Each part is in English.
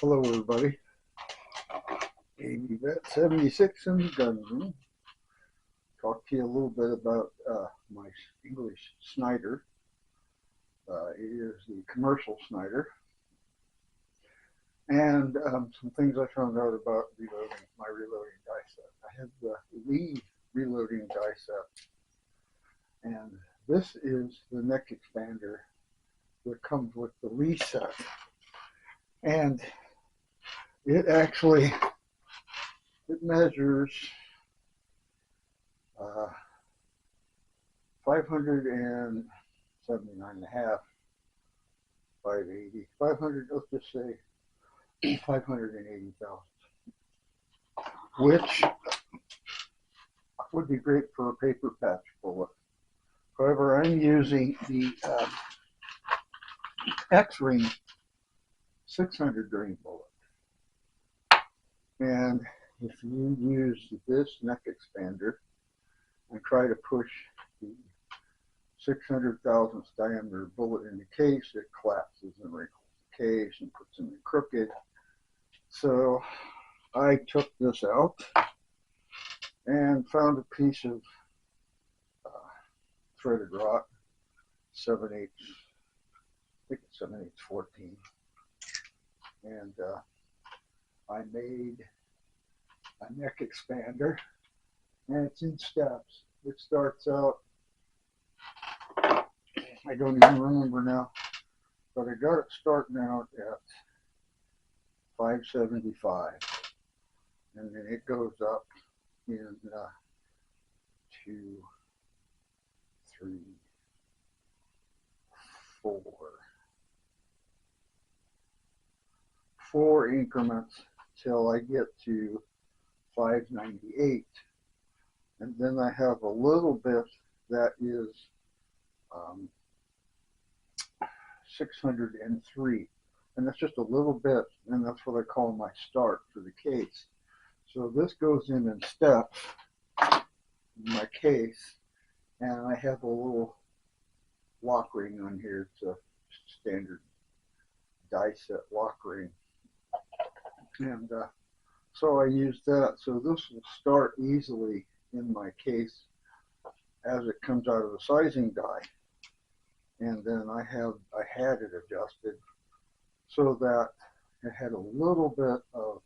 Hello everybody, AV Vet 76 in the gun room. Talk to you a little bit about my English Snider. It is the commercial Snider, and some things I found out about reloading my reloading die set. I have the Lee reloading die set, and this is the neck expander that comes with the Lee set, and it measures 579.5, 580, 500, let's just say 580 thousandths, which would be great for a paper patch bullet. However, I'm using the X-Ring 600 grain bullet. And if you use this neck expander and try to push the 600 thousandths diameter bullet in the case, it collapses and wrinkles the case and puts it in crooked. So I took this out and found a piece of threaded rock, 7/8, I think it's 7/8 14, and I made a neck expander, and it's in steps. It starts out, I don't even remember now, but I got it starting out at 575, and then it goes up in 2, 3, 4 increments till I get to 598, and then I have a little bit that is 603, and that's just a little bit, and that's what I call my start for the case. So this goes in steps in my case, and I have a little lock ring on here. It's a standard die set lock ring, and so I use that. So this will start easily in my case as it comes out of the sizing die, and then I had it adjusted so that it had a little bit of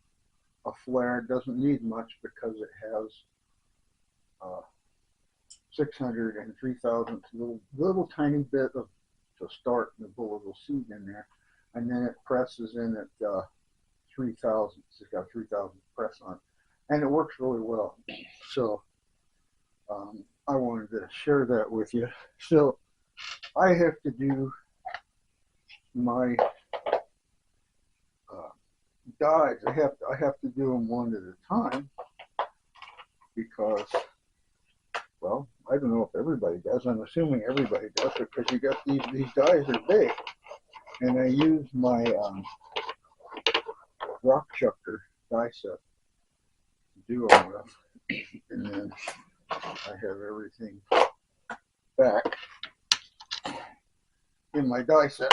a flare. It doesn't need much because it has 603 thousandths, little tiny bit of to start, and the bullet will seed in there, and then it presses in at 3 thousandths. It's got 3 thousandths press on it, and it works really well. So I wanted to share that with you. So I have to do my dies. I have to do them one at a time because, well, I don't know if everybody does. I'm assuming everybody does, because you got these dies are big, and I use my rock chucker die set to do them with, and then I have everything back in my die set.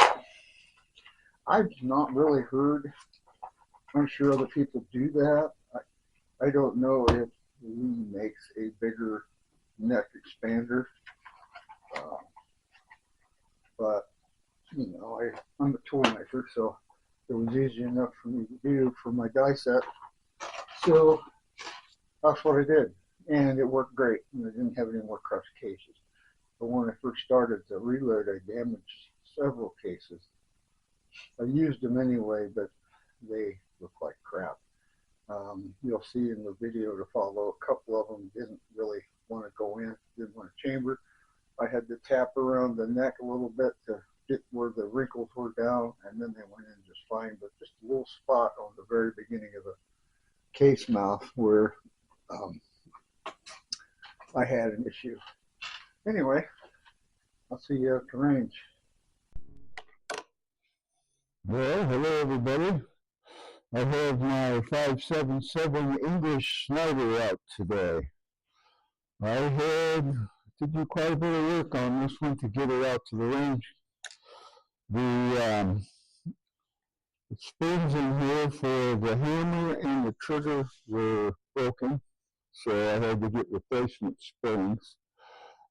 I've not really heard, I'm sure other people do that. I don't know if Lee makes a bigger neck expander, but you know, I'm a tool maker, so it was easy enough for me to do for my die set. So that's what I did, and it worked great, and I didn't have any more crushed cases. But when I first started to reload, I damaged several cases. I used them anyway, but they look like crap. You'll see in the video to follow, a couple of them didn't really want to go in, didn't want to chamber. I had to tap around the neck a little bit to get where the wrinkles were down, and then they went in just fine. But just a little spot on the very beginning of the case mouth where I had an issue. Anyway, I'll see you after range. Well, hello everybody. I have my 577 English Snider out today. I had to do quite a bit of work on this one to get it out to the range. The The springs in here for the hammer and the trigger were broken, so I had to get replacement springs.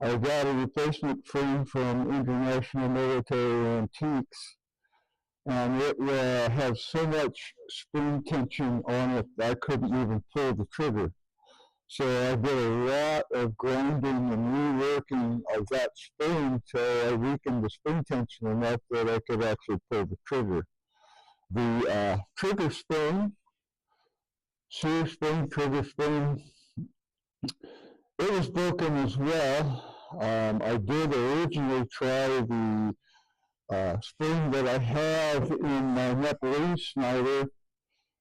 I got a replacement spring from International Military Antiques, and it has so much spring tension on it that I couldn't even pull the trigger. So I did a lot of grinding and reworking of that spring till I weakened the spring tension enough that I could actually pull the trigger. The trigger spring, sear spring, trigger spring, it was broken as well. I did originally try the spring that I have in my Nepalese Snider,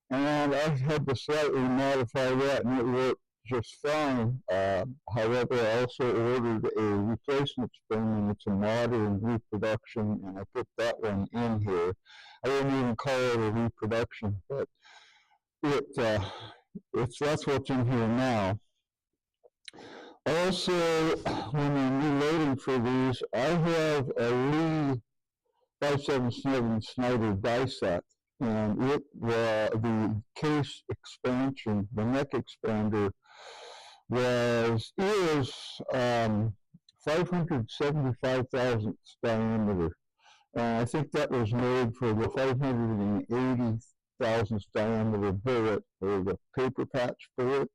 and I had to slightly modify that, and it worked just fine. However, I also ordered a replacement spring, and it's a modern reproduction, and I put that one in here. I wouldn't even call it a reproduction, but that's what's in here now. Also, when I'm reloading for these, I have a Lee 577 Snider die set, and the case expansion, the neck expander, is 575 thousandths diameter. I think that was made for the 580 thousandths diameter bullet, or the paper patch bullet.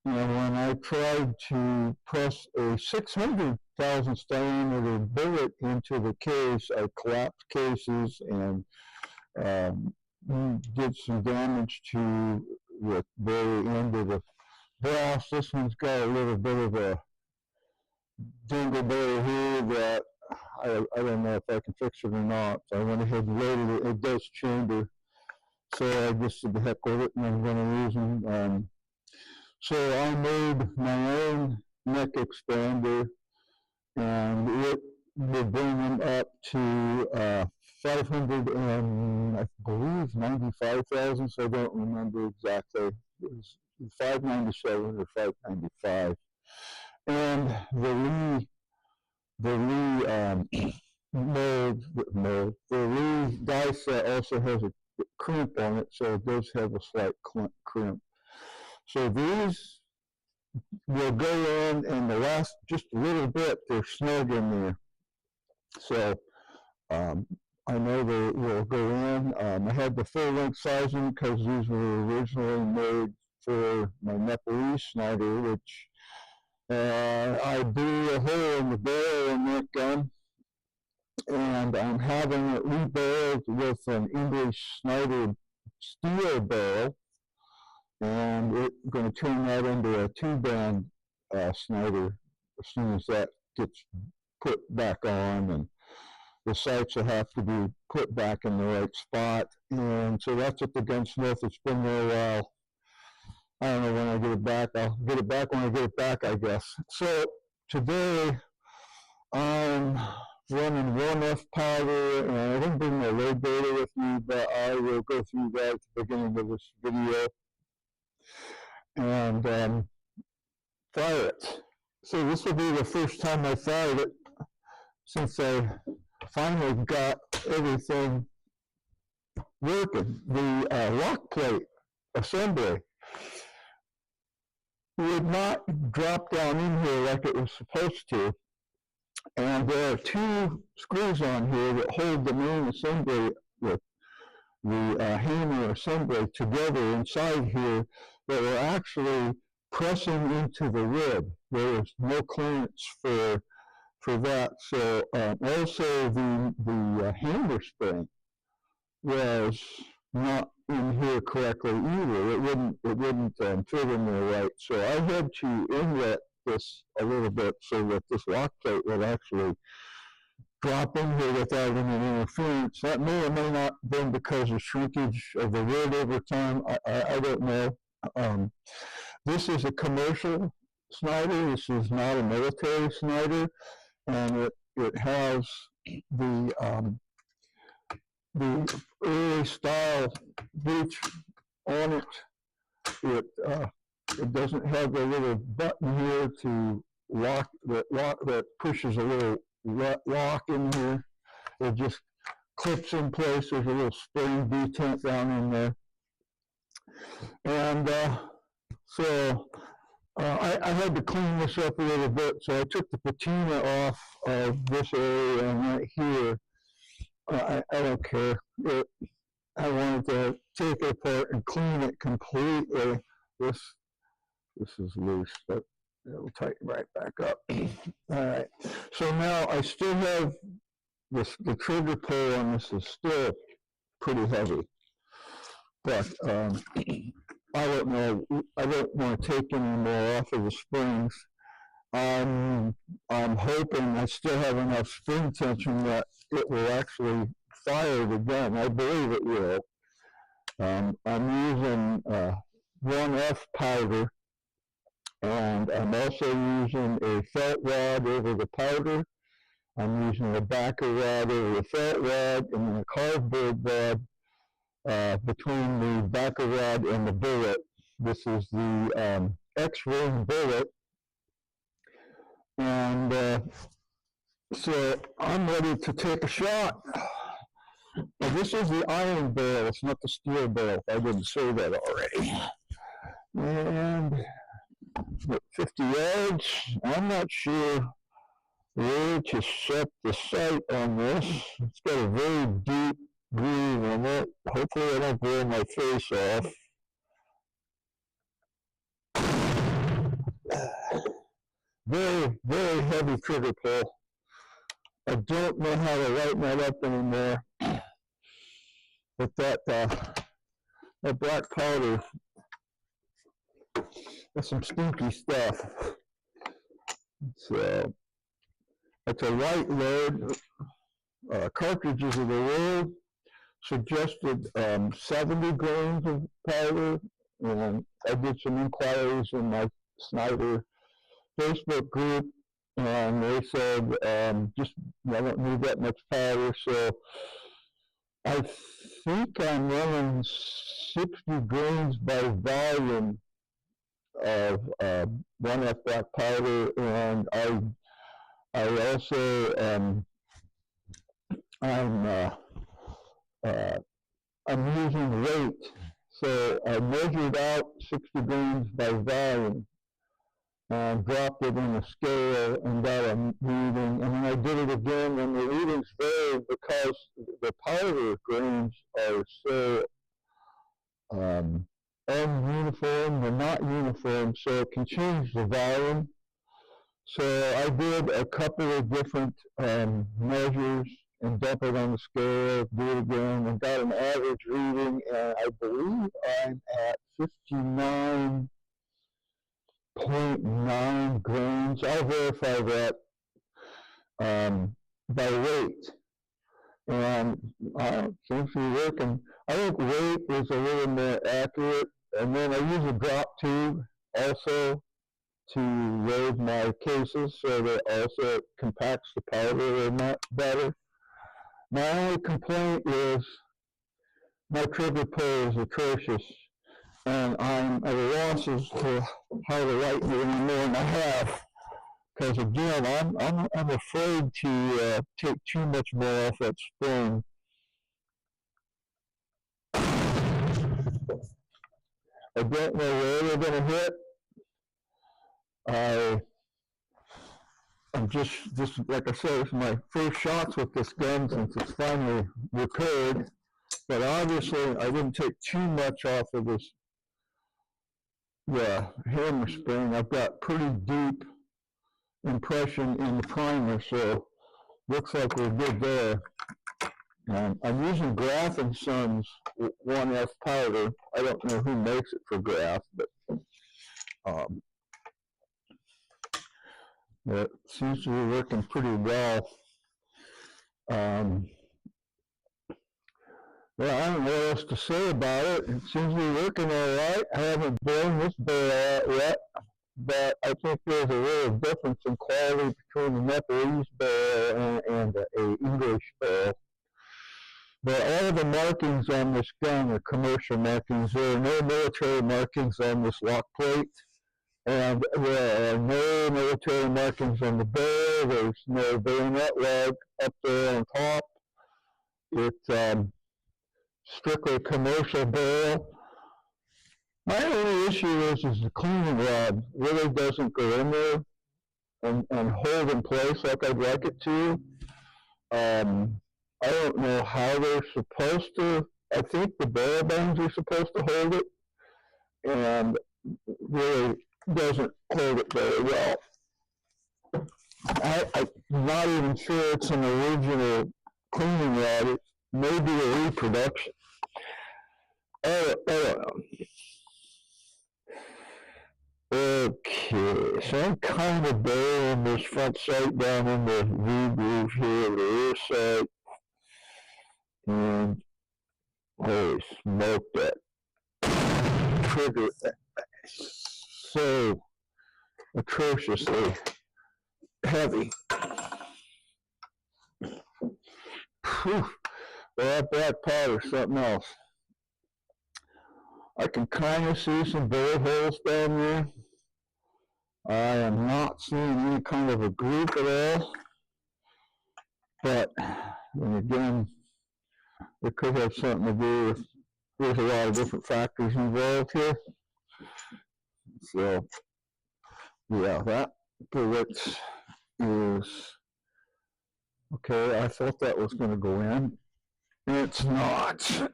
And when I tried to press a 600 thousandths diameter bullet into the case, I collapsed cases and did some damage to the very end of the brass. This one's got a little bit of a dingleberry here that I don't know if I can fix it or not. So I went ahead and loaded it. It does chamber, so I just said the heck with it, and I'm going to use them. So I made my own neck expander, and it would bring them up to 500 and I believe 95 thousandths. I don't remember exactly. It was 597 or 595. And the Lee die set also has a crimp on it, so it does have a slight crimp. So these will go in, and the last just a little bit, they're snug in there. So I know they will go in. I had the full length sizing because these were originally made for my Nepalese Snider, which I blew a hole in the barrel in that gun, and I'm having it rebarreled with an English Snider steel barrel, and we're going to turn that into a two-band Snider as soon as that gets put back on, and the sights will have to be put back in the right spot. And so that's at the gunsmith. It's been there a while. I don't know when I get it back. I'll get it back when I get it back, I guess. So today I'm running 1F powder, and I didn't bring my load data with me, but I will go through that at the beginning of this video and fire it. So this will be the first time I fired it since I finally got everything working. The lock plate assembly would not drop down in here like it was supposed to, and there are two screws on here that hold the main assembly with the hammer assembly together inside here that are actually pressing into the rib. There is no clearance for that. So also the hammer spring was not in here correctly either. It wouldn't fit in there right. So I had to inlet this a little bit so that this lock plate would actually drop in here without any interference. That may or may not have been because of shrinkage of the wood over time. I don't know. This is a commercial Snider. This is not a military Snider, and it has the early style breech on it. It doesn't have the little button here to lock that pushes a little lock in here. It just clips in place. There's a little spring detent down in there. And so I had to clean this up a little bit, so I took the patina off of this area and right here. I don't care. I wanted to take it apart and clean it completely. This is loose, but it'll tighten right back up. All right. So now I still have this. The trigger pull on this is still pretty heavy, but I don't know. I don't want to take any more off of the springs. I'm hoping I still have enough spring tension that it will actually fire the gun. I believe it will. I'm using 1F powder, and I'm also using a felt rod over the powder. I'm using a backer rod over the felt rod, and then a cardboard rod between the backer rod and the bullet. This is the X-ring bullet. And so I'm ready to take a shot. Now, this is the iron barrel, it's not the steel barrel. I didn't say that already. And 50 yards. I'm not sure where to set the sight on this. It's got a very deep groove in it. Hopefully I don't blow my face off. Very, very heavy trigger pull. I don't know how to lighten that up anymore. But that black powder, that's some stinky stuff. So it's a light load. Cartridges of the world suggested 70 grains of powder, and I did some inquiries in my Snider Facebook group, and they said just I don't need that much powder. So I think I'm running 60 grains by volume of 1F black powder, and I also I'm using weight. So I measured out 60 grains by volume and dropped it in a scale and got a reading, and then I did it again, and the readings varied because the powder grains are so ununiform, they're not uniform, so it can change the volume. So I did a couple of different measures and dump it on the scale, do it again, and got an average reading, and I believe I'm at 59.9 grains. I'll verify that by weight, and seems to be working. I think weight is a little more accurate, and then I use a drop tube also to load my cases, so that also compacts the powder a little better. My only complaint is my trigger pull is atrocious, and I'm at a loss as to how to lighten it any more than I have. Because again, I'm afraid to take too much more off that spring. I don't know where they're going to hit. I'm just like I said, it's my first shots with this gun since it's finally repaired. But obviously, I didn't take too much off of this hammer spring. I've got pretty deep impression in the primer, so looks like we're good there. I'm using Graf & Sons 1F powder. I don't know who makes it for Graf, but it seems to be working pretty well. Well, I don't know what else to say about it. It seems to be working all right. I haven't blown this barrel out yet, but I think there's a real difference in quality between the Nepalese barrel and a English barrel. But all of the markings on this gun are commercial markings. There are no military markings on this lock plate, and there are no military markings on the barrel. There's no bayonet leg up there on top. It's strictly commercial barrel. My only issue is the cleaning rod really doesn't go in there and hold in place like I'd like it to. I don't know how they're supposed to. I think the barrel bands are supposed to hold it, and really doesn't hold it very well. I'm not even sure it's an original cleaning rod. It may be a reproduction. I don't know. Okay, so I'm kind of barreling this front sight down in the V-groove here, the rear sight, and holy smoke, that trigger so atrociously heavy. Whew. Well, that black powder's something else. I can kind of see some bullet holes down there. I am not seeing any kind of a group at all. But then again, it could have something to do with, there's a lot of different factors involved here. So, yeah, that bullet is, okay, I thought that was going to go in. It's not.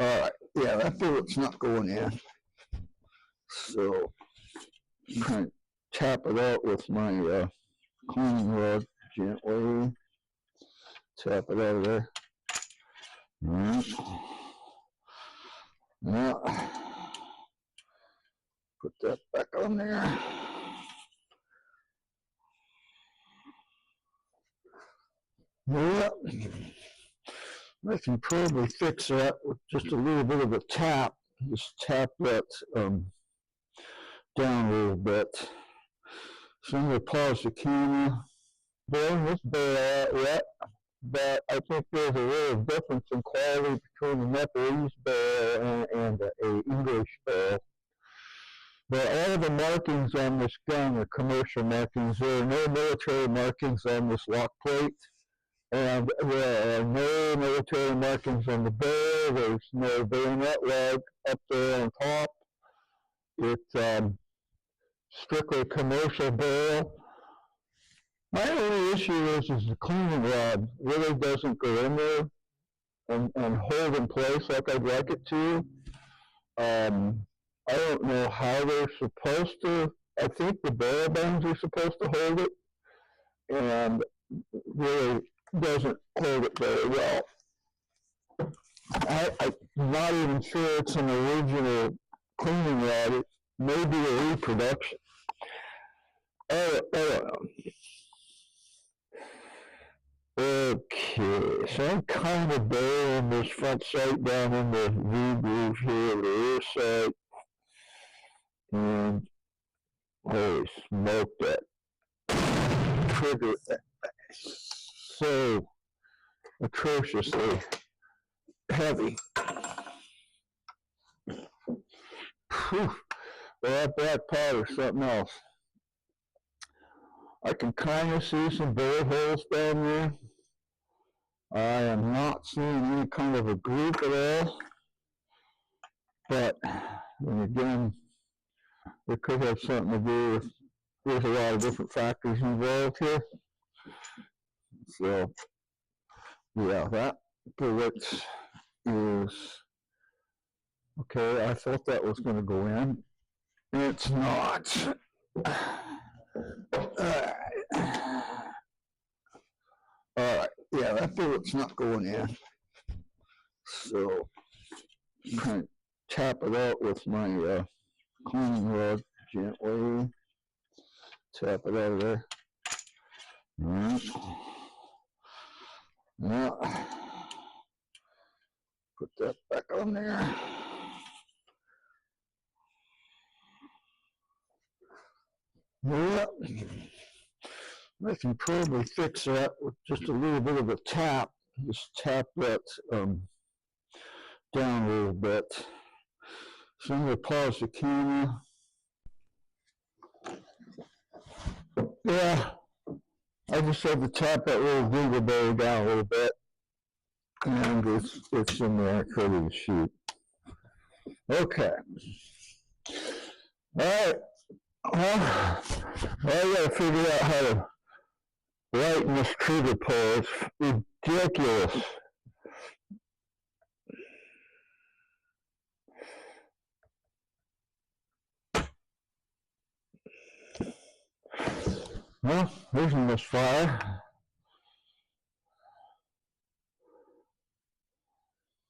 Alright, yeah, that bullet's not going in. So, I'm trying to tap it out with my cleaning rod gently. Tap it out of there. Alright. Yeah. Put that back on there. Yeah. I can probably fix that with just a little bit of a tap. Just tap that down a little bit. So I'm going to pause the camera. Blowing this barrel out yet, but I think there's a real difference in quality between the Nepalese barrel and a English barrel. But all of the markings on this gun are commercial markings. There are no military markings on this lock plate. And there are no military markings on the barrel. There's no bayonet leg up there on top. It's strictly commercial barrel. My only issue is the cleaning rod really doesn't go in there and hold in place like I'd like it to. I don't know how they're supposed to. I think the barrel bands are supposed to hold it, and really doesn't hold it very well. I'm not even sure it's an original cleaning rod. It may be a reproduction. I don't know. Okay, so I'm kind of barreling this front sight down in the V-groove here, the rear sight, and holy smoke, that trigger so atrociously heavy. Whew. Well, that black powder's something else. I can kind of see some bullet holes down there. I am not seeing any kind of a group at all. But then again, it could have something to do with, there's a lot of different factors involved here. So, yeah, that bullet is, okay, I thought that was going to go in. It's not. Alright, yeah, that bullet's not going in. So, I'm trying to tap it out with my cleaning rod gently. Tap it out of there. Alright. Yeah. Put that back on there. Yeah. I can probably fix that with just a little bit of a tap. Just tap that down a little bit. So I'm going to pause the camera. Yeah, I just had to tap that little dingleberry down a little bit, and it's in there ready to shoot. Okay. All right. Well, I gotta figure out how to lighten this trigger pull. It's ridiculous. Well, there's a misfire.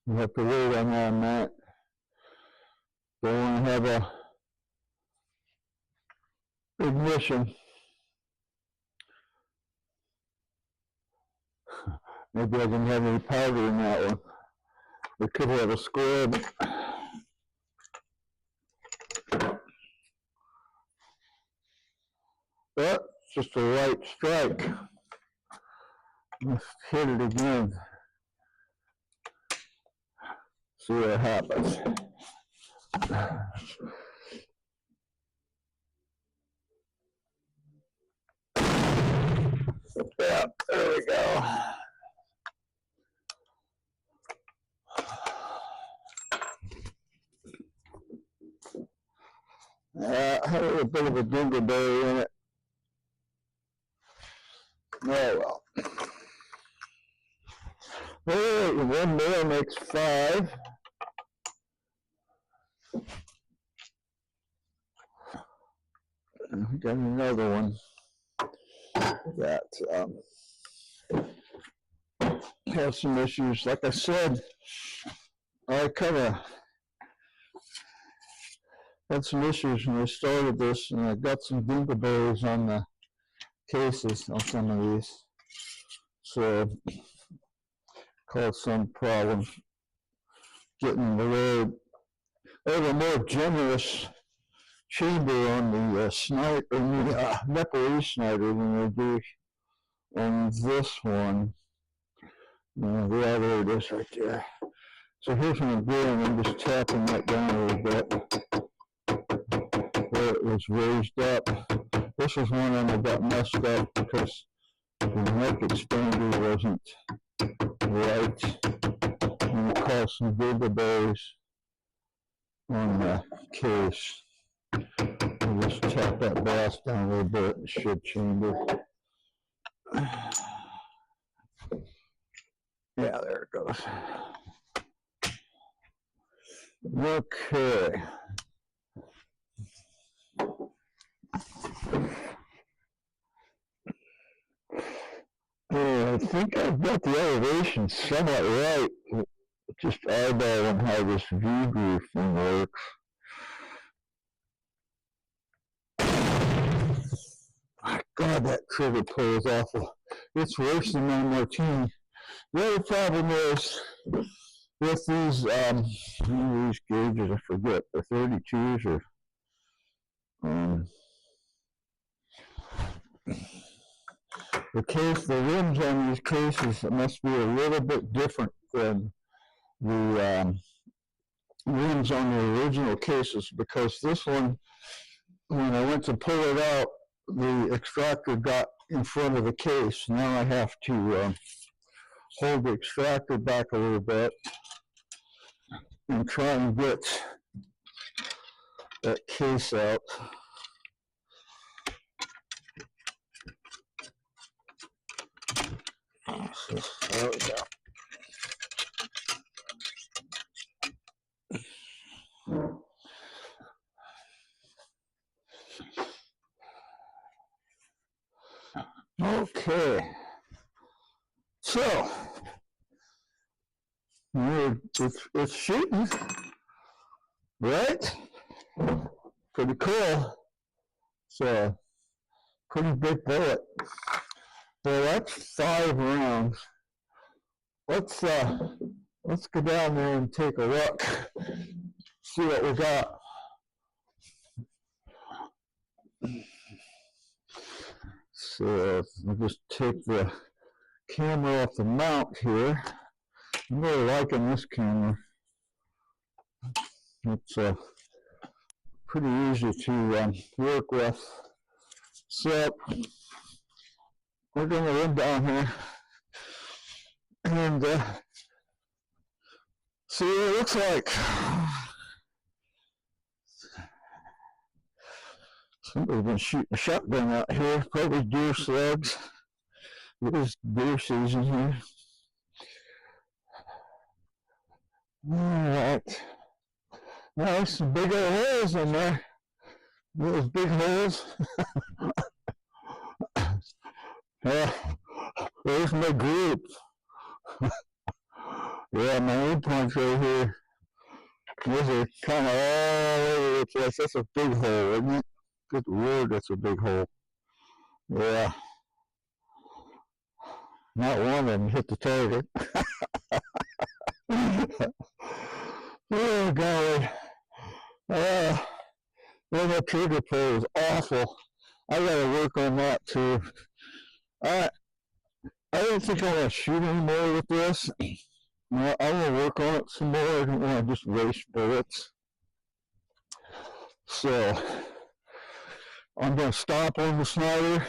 You have to wait on that. Don't want to have a ignition. Maybe I didn't have any powder in that one. We could have a squib. But just a light strike. Let's hit it again. See what happens. Yeah, there we go. Had a little bit of a dingleberry in it. Oh well. All right, one more makes 5. And we got another one that has some issues. Like I said, I kind of had some issues when I started this, and I got some dingleberries on the cases on some of these, so caused some problems getting the load. I have a more generous chamber on the Snider, Nepalese Snider than I do on this one. Yeah, there it is right there. So here's what I'm doing. I'm just tapping that down a little bit where it was raised up. This was one that got messed up because the neck expander wasn't right, and it caused some dingleberries on the case. I'll just tap that brass down a little bit. It should chamber. Yeah, there it goes. Okay. I think I've got the elevation somewhat right. Just eyeballing how this view groove thing works. My God, that trigger pull is awful. It's worse than my martini. The other problem is with these gauges, I forget, the 32s or the rims on these cases must be a little bit different than the rims on the original cases, because this one, when I went to pull it out, the extractor got in front of the case. Now I have to hold the extractor back a little bit and try and get that case out. There we go. Okay, so it's shooting, right? Pretty cool. It's a pretty big bullet. Well, that's 5 rounds. Let's go down there and take a look, see what we got. So I'll just take the camera off the mount here. I'm really liking this camera. It's pretty easy to work with. So we're going to run down here and see what it looks like. Somebody's been shooting a shotgun out here, probably deer slugs. It is deer season here. Alright. There's some big old holes in there. Those big holes. There's my group. Yeah, my endpoint's right here. Those are kind of all over the place. That's a big hole, isn't it? Good Lord, that's a big hole. Yeah. Not one of them hit the target. Oh, golly. That trigger pull is awful. I gotta work on that too. I don't think I want to shoot anymore with this. I want to work on it some more. I don't want to just waste bullets. So I'm going to stop on the Snider,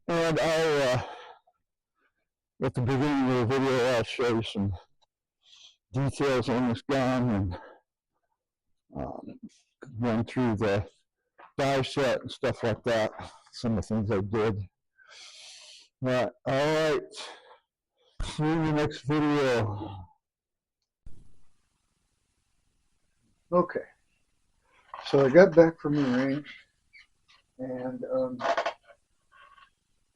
and I'll at the beginning of the video I'll show you some details on this gun and run through the dive set and stuff like that. Some of the things I did. But all right. See you in the next video. Okay, so I got back from the range, and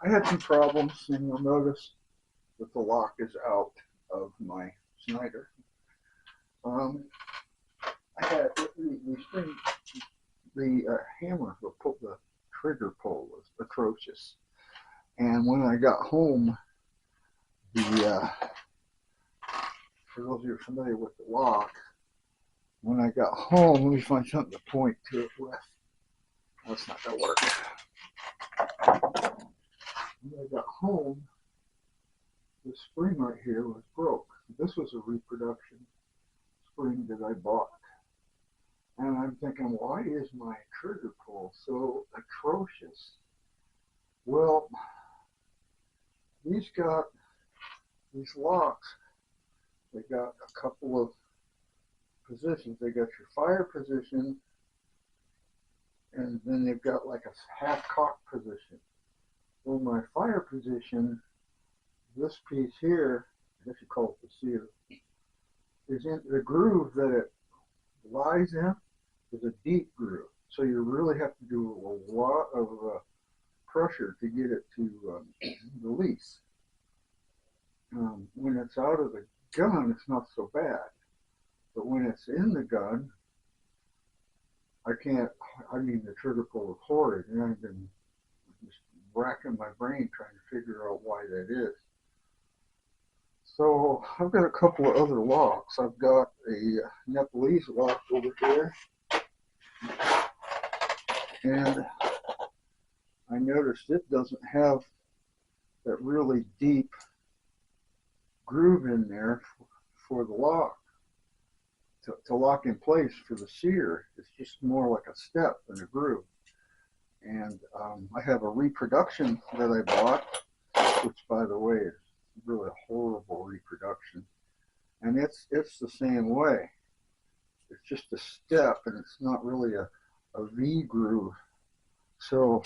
I had some problems, and you'll notice that the lock is out of my Snider. I had the hammer, the trigger pull was atrocious, and when I got home, for those of you familiar with the lock, when I got home, let me find something to point to it with. That's not going to work. When I got home, the spring right here was broke. This was a reproduction spring that I bought. And I'm thinking, why is my trigger pull so atrocious? Well, these locks, they got a couple of positions. They got your fire position, and then they've got like a half cock position. Well, my fire position, this piece here, I guess you call it the sear, is in the groove that it lies in is a deep groove. So you really have to do a lot of pressure to get it to release. When it's out of the gun, it's not so bad. But when it's in the gun, the trigger pull is horrid, and I've been just racking my brain trying to figure out why that is. So I've got a couple of other locks. I've got a Nepalese lock over here, and I noticed it doesn't have that really deep groove in there for the lock. To lock in place for the sear, it's just more like a step than a groove. And I have a reproduction that I bought, which, by the way, is really a horrible reproduction. And it's the same way. It's just a step, and it's not really a V groove. So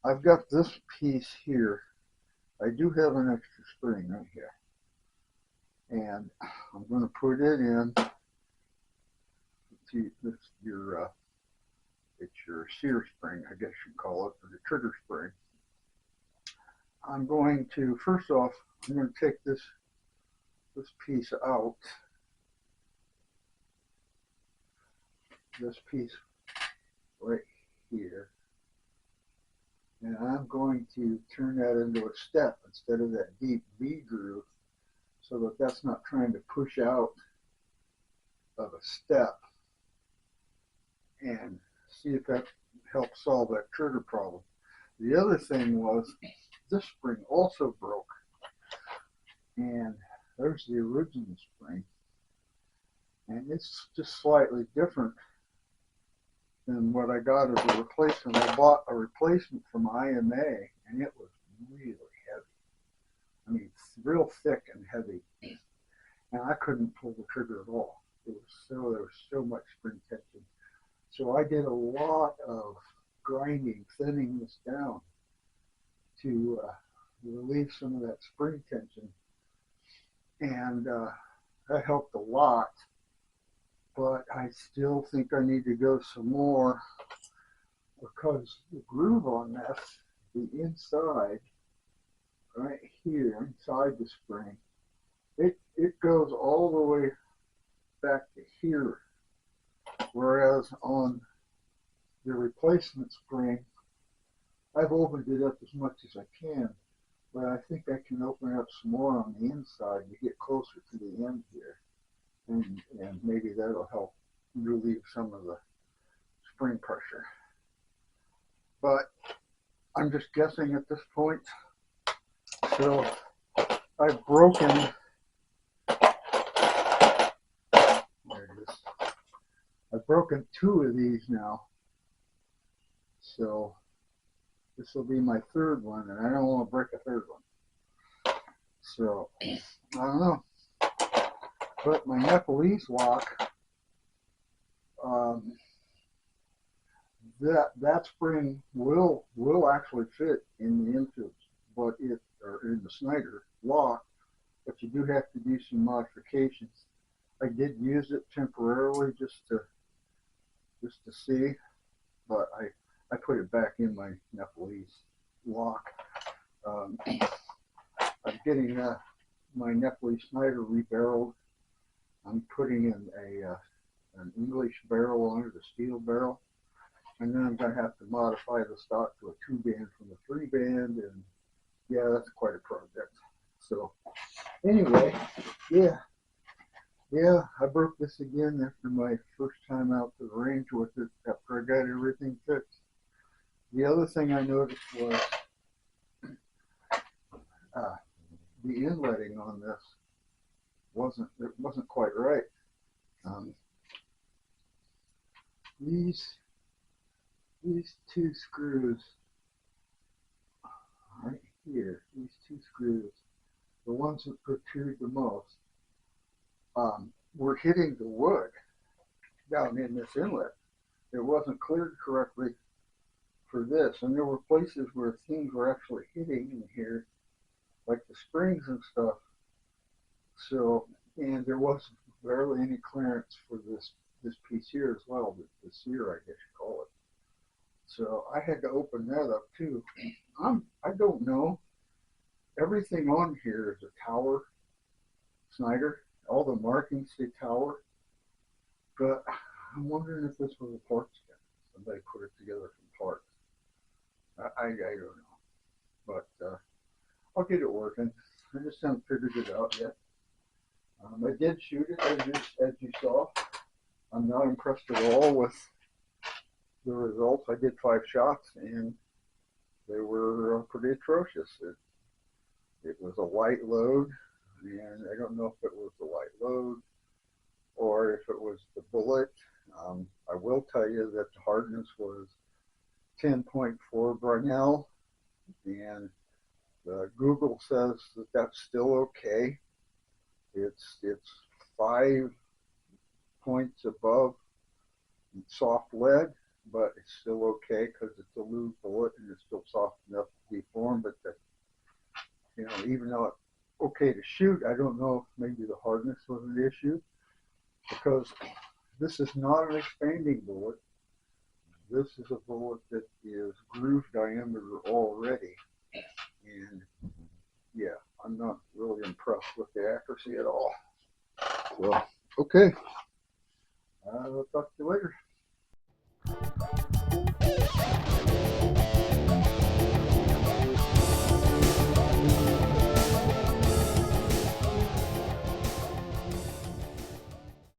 I've got this piece here. I do have an extra spring right here. And I'm going to put it in. It's your sear spring, I guess you'd call it, or the trigger spring. I'm going to, first off, I'm going to take this piece out. This piece right here. And I'm going to turn that into a step instead of that deep V groove, so that that's not trying to push out of a step, and see if that helps solve that trigger problem. The other thing was this spring also broke, and there's the original spring, and it's just slightly different And what I got is a replacement. I bought a replacement from IMA, and it was really heavy. I mean, it's real thick and heavy, and I couldn't pull the trigger at all. There was so much spring tension. So I did a lot of grinding, thinning this down to relieve some of that spring tension, and that helped a lot. But I still think I need to go some more because the groove on this, the inside, right here, inside the spring, it goes all the way back to here. Whereas on the replacement spring, I've opened it up as much as I can, but I think I can open it up some more on the inside to get closer to the end here. And maybe that'll help relieve some of the spring pressure. But I'm just guessing at this point. So I've broken, there it is. I've broken 2 of these now. So this will be my 3rd one, and I don't want to break a 3rd one. So I don't know. But my Nepalese lock, that spring will actually fit in the infield, or in the Snider lock, but you do have to do some modifications. I did use it temporarily just to see, but I put it back in my Nepalese lock. I'm getting my Nepalese Snider rebarreled. I'm putting in an English barrel under the steel barrel, and then I'm going to have to modify the stock to a 2-band from a 3-band, and yeah, that's quite a project. So anyway, yeah, I broke this again after my first time out to the range with it after I got everything fixed. The other thing I noticed was the inletting on this wasn't quite right. These 2 screws right here, these 2 screws, the ones that protrude the most, were hitting the wood down in this inlet. It wasn't cleared correctly for this, and there were places where things were actually hitting in here, like the springs and stuff. So, and there wasn't barely any clearance for this piece here as well, the sear, I guess you call it. So I had to open that up too. I don't know. Everything on here is a Tower Snider. All the markings say Tower, but I'm wondering if this was a parts kit. Somebody put it together from parts. I don't know, but I'll get it working. I just haven't figured it out yet. I did shoot it as you saw. I'm not impressed at all with the results. I did 5 shots and they were pretty atrocious. It was a light load, and I don't know if it was the light load or if it was the bullet. I will tell you that the hardness was 10.4 Brunel, and Google says that that's still okay. It's 5 points above soft lead, but it's still okay because it's a lube bullet and it's still soft enough to deform. But even though it's okay to shoot, I don't know if maybe the hardness was an issue, because this is not an expanding bullet. This is a bullet that is groove diameter already, and yeah, I'm not really impressed with the accuracy at all. So, okay.